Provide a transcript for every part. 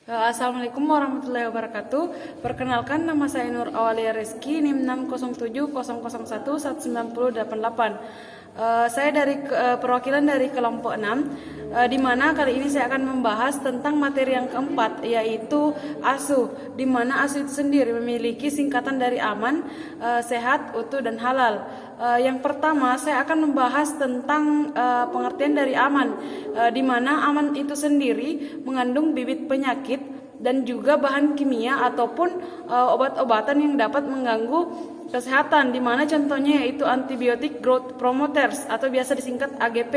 Assalamualaikum warahmatullahi wabarakatuh. Perkenalkan, nama saya Nur Awalia Rizky, NIM 60700119088. Saya dari perwakilan dari kelompok 6, di mana kali ini saya akan membahas tentang materi yang keempat, yaitu ASU, di mana ASU itu sendiri memiliki singkatan dari aman, sehat, utuh, dan halal. Yang pertama, saya akan membahas tentang pengertian dari aman, di mana aman itu sendiri mengandung bibit penyakit dan juga bahan kimia ataupun obat-obatan yang dapat mengganggu kesehatan, di mana contohnya yaitu antibiotic growth promoters atau biasa disingkat AGP.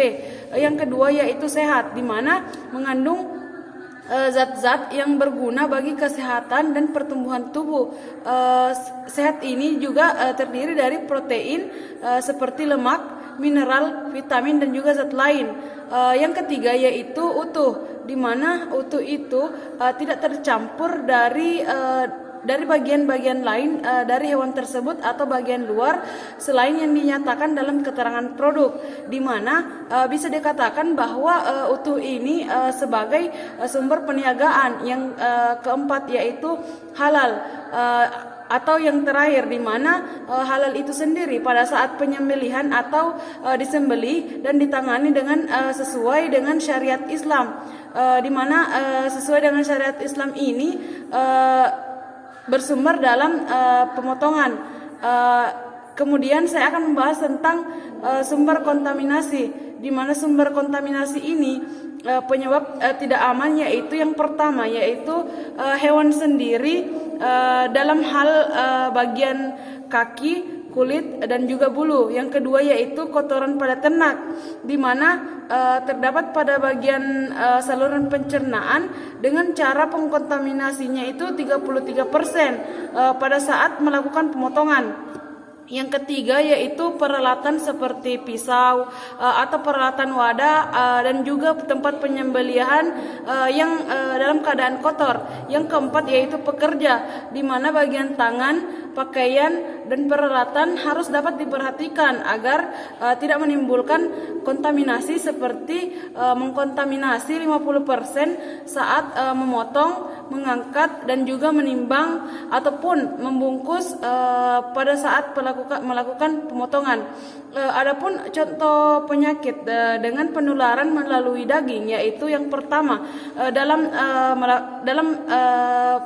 Yang kedua yaitu sehat, di mana mengandung zat-zat yang berguna bagi kesehatan dan pertumbuhan tubuh. Sehat ini juga terdiri dari protein seperti lemak, mineral, vitamin, dan juga zat lain. Yang ketiga yaitu utuh, di mana utuh itu tidak tercampur dari bagian-bagian lain dari hewan tersebut atau bagian luar selain yang dinyatakan dalam keterangan produk, di mana bisa dikatakan bahwa utuh ini sebagai sumber peniagaan. Yang keempat yaitu halal, atau yang terakhir, di mana halal itu sendiri pada saat penyembelihan atau disembelih dan ditangani dengan sesuai dengan syariat Islam, di mana sesuai dengan syariat Islam ini bersumber dalam pemotongan. Kemudian saya akan membahas tentang sumber kontaminasi, di mana sumber kontaminasi ini penyebab tidak aman, yaitu yang pertama yaitu hewan sendiri dalam hal bagian kaki, kulit, dan juga bulu. Yang kedua yaitu kotoran pada ternak, di mana terdapat pada bagian saluran pencernaan dengan cara pengkontaminasinya itu 33% pada saat melakukan pemotongan. Yang ketiga yaitu peralatan seperti pisau atau peralatan wadah dan juga tempat penyembelihan yang dalam keadaan kotor. Yang keempat yaitu pekerja, di mana bagian tangan, pakaian, dan peralatan harus dapat diperhatikan agar tidak menimbulkan kontaminasi seperti mengkontaminasi 50% saat memotong, mengangkat, dan juga menimbang ataupun membungkus pada saat melakukan pemotongan. Adapun contoh penyakit dengan penularan melalui daging, yaitu yang pertama dalam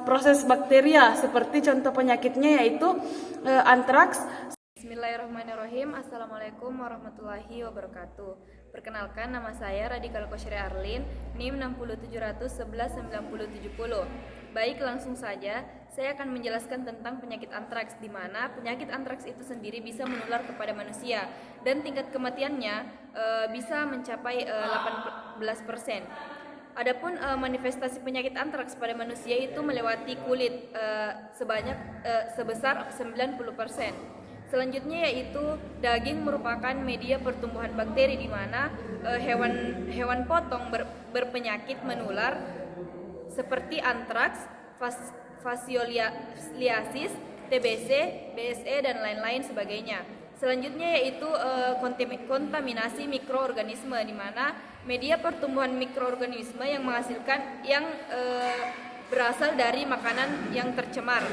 proses bakteria, seperti contoh penyakitnya yaitu antraks. Bismillahirrahmanirrahim. Assalamualaikum warahmatullahi wabarakatuh. Perkenalkan, nama saya Radikal Kosyri Arlin, NIM 607119070. Baik, langsung saja saya akan menjelaskan tentang penyakit antraks, di mana penyakit antraks itu sendiri bisa menular kepada manusia dan tingkat kematiannya bisa mencapai 18%. Adapun manifestasi penyakit antraks pada manusia itu melewati kulit sebesar 90%. Selanjutnya yaitu daging merupakan media pertumbuhan bakteri, di mana hewan potong berpenyakit menular seperti antraks, fasioliasis, TBC, BSE, dan lain-lain sebagainya. Selanjutnya yaitu kontaminasi mikroorganisme, di mana media pertumbuhan mikroorganisme yang berasal dari makanan yang tercemar.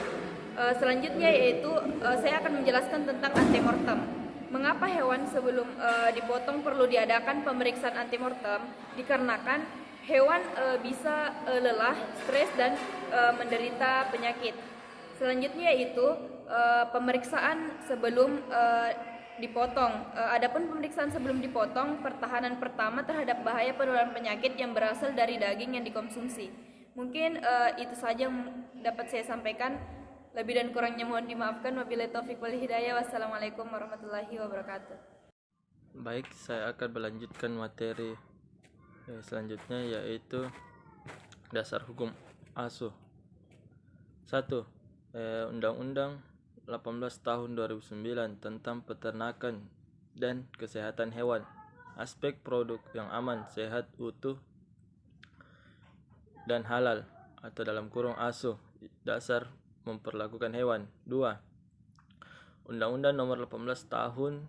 Selanjutnya yaitu saya akan menjelaskan tentang antemortem. Mengapa hewan sebelum dipotong perlu diadakan pemeriksaan antemortem? Dikarenakan hewan bisa lelah, stres, dan menderita penyakit. Selanjutnya yaitu pemeriksaan sebelum dipotong. Adapun pemeriksaan sebelum dipotong, pertahanan pertama terhadap bahaya penularan penyakit yang berasal dari daging yang dikonsumsi. Mungkin itu saja yang dapat saya sampaikan. Lebih dan kurangnya mohon dimaafkan. Wabillahi taufiq wal hidayah. Wassalamualaikum warahmatullahi wabarakatuh. Baik, saya akan melanjutkan materi selanjutnya, yaitu dasar hukum ASU. 1. Undang-Undang 18 tahun 2009 tentang peternakan dan kesehatan hewan. Aspek produk yang aman, sehat, utuh, dan halal, atau dalam kurung ASU, dasar memperlakukan hewan. 2. Undang-Undang Nomor 18 Tahun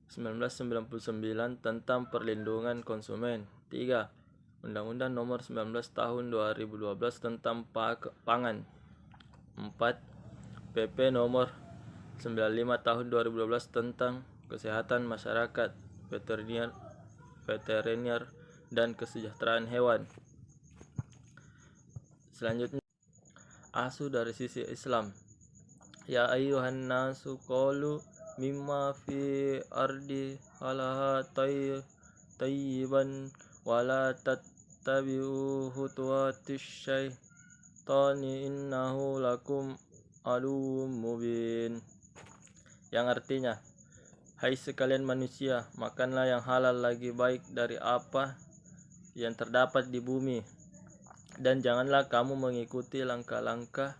1999 tentang perlindungan konsumen. 3. Undang-Undang Nomor 19 Tahun 2012 tentang Pangan. 4. PP Nomor 95 Tahun 2012 tentang Kesehatan Masyarakat, Veteriner dan Kesejahteraan Hewan. Selanjutnya, asu dari sisi Islam. Ya ayyuhan nasu qalu mimma fi ardi halaha tayyiban wala tattabi'u khutuwatis syaitani innahu lakum aduwwum mubin. Yang artinya, hai sekalian manusia, makanlah yang halal lagi baik dari apa yang terdapat di bumi, dan janganlah kamu mengikuti langkah-langkah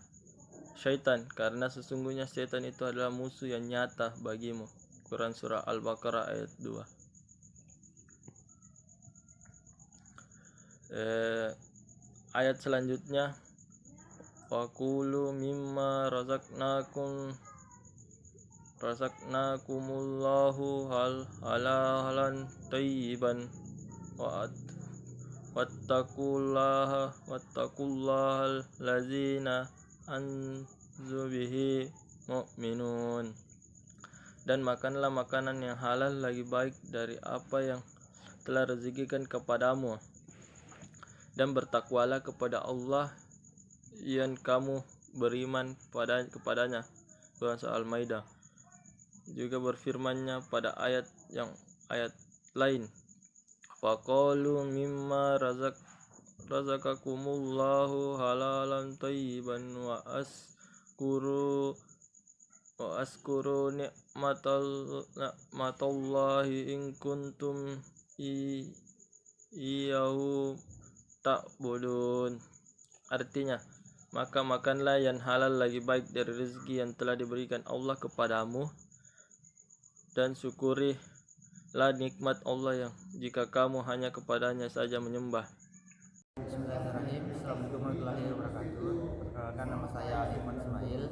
syaitan, karena sesungguhnya syaitan itu adalah musuh yang nyata bagimu. Quran Surah Al-Baqarah ayat 2. Ayat selanjutnya, Waqulu mimma razaqnakumullahu halalan tayyiban wattaqullaha allazina anzu bihi mu'minun. Dan makanlah makanan yang halal lagi baik dari apa yang telah rezekikan kepadamu, dan bertakwalah kepada Allah yang kamu beriman kepadanya. Quran Surah Al-Maidah. Juga berfirmannya pada ayat lain, faqalu mimma razaqakumullahu halalan tayyiban wa askuru ni'matallahi in kuntum iyyahu ta'budun. Artinya, maka makanlah yang halal lagi baik dari rezeki yang telah diberikan Allah kepadamu, dan syukurilah nikmat Allah yang jika kamu hanya kepadanya saja menyembah. Bismillahirrahmanirrahim. Assalamualaikum warahmatullahi wabarakatuh. Perkenalkan, nama saya Irfan Ismail,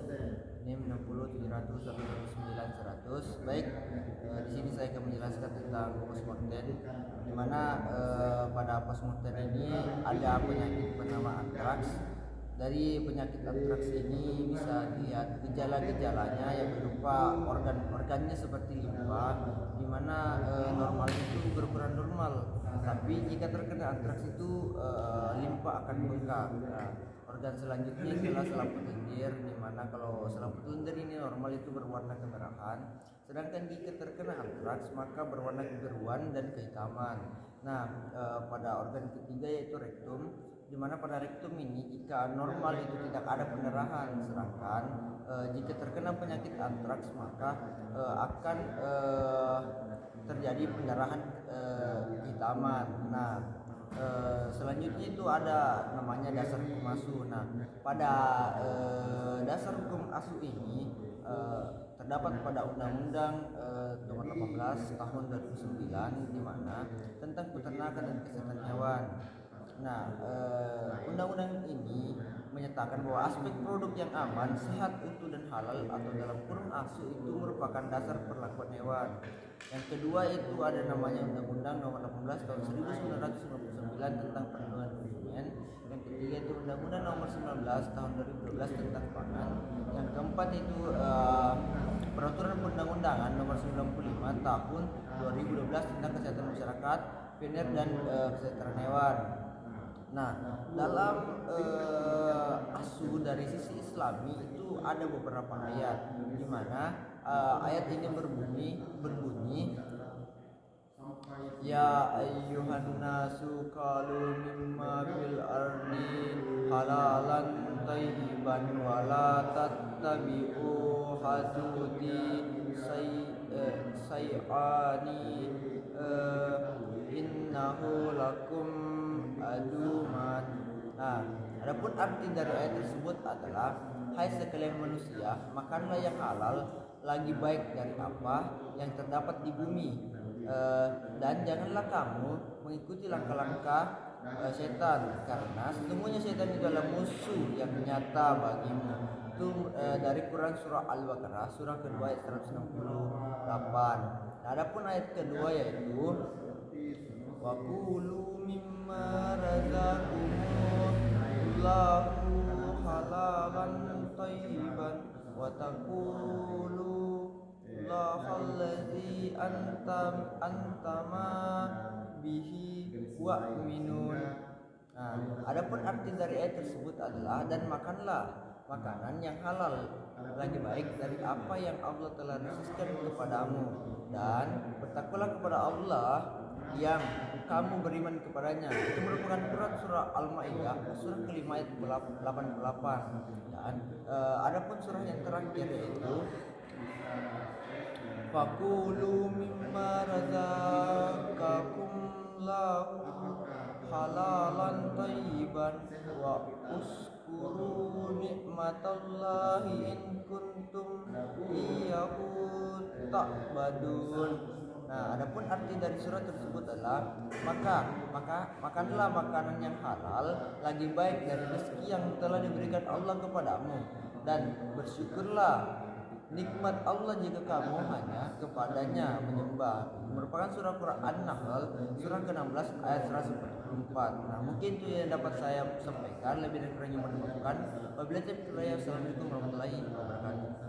NIM 60 700 199 100. Baik, di sini saya akan menjelaskan tentang postmortem, di mana pada postmortem ini ada penyakit bernama antraks. Dari penyakit antraks ini bisa dilihat gejala-gejalanya yang berupa organ-organnya seperti limpa, di mana normal itu berperan normal, tapi jika terkena antraks itu limpa akan bengkak. Organ selanjutnya adalah selaput lendir, di mana kalau selaput lendir ini normal itu berwarna kemerahan, sedangkan jika terkena antraks maka berwarna kebiruan dan kehitaman. Nah, pada organ ketiga yaitu rektum, di mana pada rektum ini jika normal itu tidak ada pendarahan, sedangkan jika terkena penyakit antraks maka akan terjadi pendarahan kehitaman. Nah, selanjutnya itu ada namanya dasar hukum asu. Nah, pada dasar hukum asu ini terdapat pada Undang-Undang Nomor 18 Tahun 2009, di mana tentang peternakan dan kesehatan hewan. Nah, undang-undang ini menyatakan bahwa aspek produk yang aman, sehat, utuh dan halal atau dalam kurung asu itu merupakan dasar perlakuan hewan. Yang kedua itu ada namanya Undang-Undang Nomor 18 Tahun 1999 tentang perlindungan konsumen. Yang ketiga itu Undang-Undang Nomor 19 Tahun 2012 tentang pangan. Yang keempat itu Peraturan Perundang-undangan Nomor 95 Tahun 2012 tentang kesehatan masyarakat, veteriner dan kesejahteraan hewan. Nah, dalam asu dari sisi Islami itu ada beberapa ayat, di mana ayat ini berbunyi ya ayyuhan nasu qalu mimma fil ardi halalan tayyiban wa la tattabi'u khutuwati sayani innahu lakum aduman. Nah, adapun arti dari ayat tersebut adalah, hai sekalian manusia, makanlah yang halal lagi baik dari apa yang terdapat di bumi, dan janganlah kamu mengikuti langkah-langkah setan, karena sesungguhnya setan itu adalah musuh yang nyata bagimu. Itu dari Quran Surah Al-Baqarah surah kedua ayat 168. Nah, adapun ayat kedua yaitu Waqulu mimma مما رزقكمullahu halalan thayyiban wa taqulu Allahallazi antama bihi wa'minun. Nah, adapun arti dari ayat tersebut adalah dan makanlah makanan yang halal lagi baik dari apa yang Allah telah rizkikan kepadamu, dan bertakwalah kepada Allah yang kamu beriman kepadanya. Itu merupakan Quran surah Al-Maidah surah kelima ayat 88. Dan adapun surah yang terakhir yaitu Fakulu mimma razaqakumullahu halalan thayyiban wa uskuru nikmatallahi in kuntum iyyahu ta'budun. Nah, adapun arti dari surat tersebut adalah makanlah makanan yang halal lagi baik dari rezeki yang telah diberikan Allah kepadamu, dan bersyukurlah nikmat Allah jika kamu hanya kepadanya menyembah. Merupakan surah Quran An-Nahl surah ke-16 ayat 144. Nah, mungkin itu yang dapat saya sampaikan. Lebih dan kurangnya mohon dimaafkan. Wabillahi taufiq wal hidayah. Assalamualaikum warahmatullahi wabarakatuh.